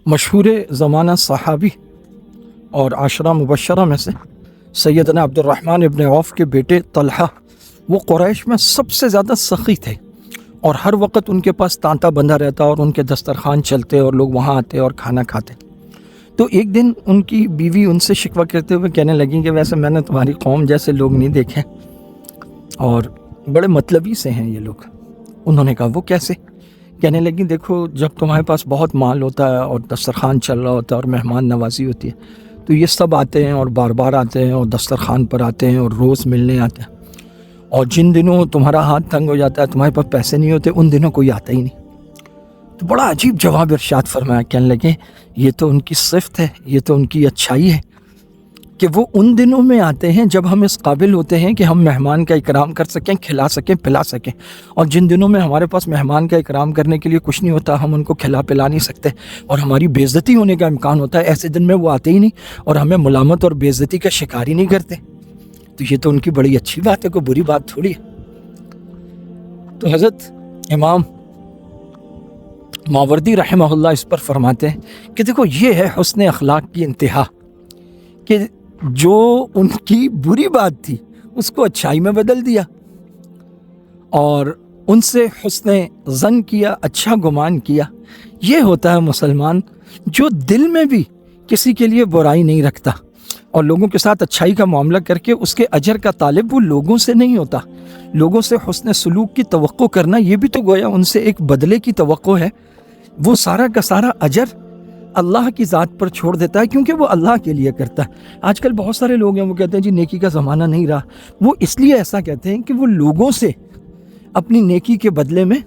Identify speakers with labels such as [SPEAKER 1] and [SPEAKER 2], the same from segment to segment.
[SPEAKER 1] مشہور زمانہ صحابی اور عشرہ مبشرہ میں سے سیدنا عبد الرحمن ابن عوف کے بیٹے طلحہ، وہ قریش میں سب سے زیادہ سخی تھے اور ہر وقت ان کے پاس تانتا بندھا رہتا اور ان کے دسترخوان چلتے اور لوگ وہاں آتے اور کھانا کھاتے۔ تو ایک دن ان کی بیوی ان سے شکوہ کرتے ہوئے کہنے لگیں کہ ویسے میں نے تمہاری قوم جیسے لوگ نہیں دیکھے اور بڑے مطلبی سے ہیں یہ لوگ۔ انہوں نے کہا وہ کیسے؟ کہنے لگیں دیکھو، جب تمہارے پاس بہت مال ہوتا ہے اور دسترخوان چل رہا ہوتا ہے اور مہمان نوازی ہوتی ہے تو یہ سب آتے ہیں اور بار بار آتے ہیں اور دسترخوان پر آتے ہیں اور روز ملنے آتے ہیں، اور جن دنوں تمہارا ہاتھ تنگ ہو جاتا ہے، تمہارے پاس پیسے نہیں ہوتے، ان دنوں کوئی آتا ہی نہیں۔ تو بڑا عجیب جواب ارشاد فرمایا، کہنے لگے یہ تو ان کی صفت ہے، یہ تو ان کی اچھائی ہے کہ وہ ان دنوں میں آتے ہیں جب ہم اس قابل ہوتے ہیں کہ ہم مہمان کا اکرام کر سکیں، کھلا سکیں، پلا سکیں، اور جن دنوں میں ہمارے پاس مہمان کا اکرام کرنے کے لیے کچھ نہیں ہوتا، ہم ان کو کھلا پلا نہیں سکتے اور ہماری بے عزتی ہونے کا امکان ہوتا ہے، ایسے دن میں وہ آتے ہی نہیں اور ہمیں ملامت اور بے عزتی کا شکار ہی نہیں کرتے۔ تو یہ تو ان کی بڑی اچھی بات ہے، کوئی بری بات تھوڑی ہے۔ تو حضرت امام ماوردی رحمہ اللہ اس پر فرماتے ہیں کہ دیکھو یہ ہے حسن اخلاق کی انتہا، کہ جو ان کی بری بات تھی اس کو اچھائی میں بدل دیا اور ان سے حسن ظن کیا، اچھا گمان کیا۔ یہ ہوتا ہے مسلمان جو دل میں بھی کسی کے لیے برائی نہیں رکھتا اور لوگوں کے ساتھ اچھائی کا معاملہ کر کے اس کے اجر کا طالب وہ لوگوں سے نہیں ہوتا۔ لوگوں سے حسن سلوک کی توقع کرنا یہ بھی تو گویا ان سے ایک بدلے کی توقع ہے۔ وہ سارا کا سارا اجر اللہ کی ذات پر چھوڑ دیتا ہے کیونکہ وہ اللہ کے لیے کرتا ہے۔ آج کل بہت سارے لوگ ہیں وہ کہتے ہیں جی نیکی کا زمانہ نہیں رہا، وہ اس لیے ایسا کہتے ہیں کہ وہ لوگوں سے اپنی نیکی کے بدلے میں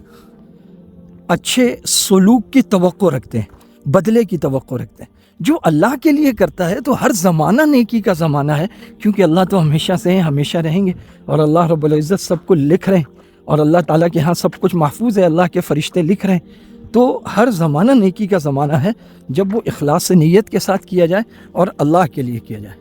[SPEAKER 1] اچھے سلوک کی توقع رکھتے ہیں، بدلے کی توقع رکھتے ہیں۔ جو اللہ کے لیے کرتا ہے تو ہر زمانہ نیکی کا زمانہ ہے، کیونکہ اللہ تو ہمیشہ سے ہیں، ہمیشہ رہیں گے، اور اللہ رب العزت سب کو لکھ رہے ہیں اور اللہ تعالیٰ کے ہاں سب کچھ محفوظ ہے، اللہ کے فرشتے لکھ رہے ہیں۔ تو ہر زمانہ نیکی کا زمانہ ہے جب وہ اخلاص سے نیت کے ساتھ کیا جائے اور اللہ کے لیے کیا جائے۔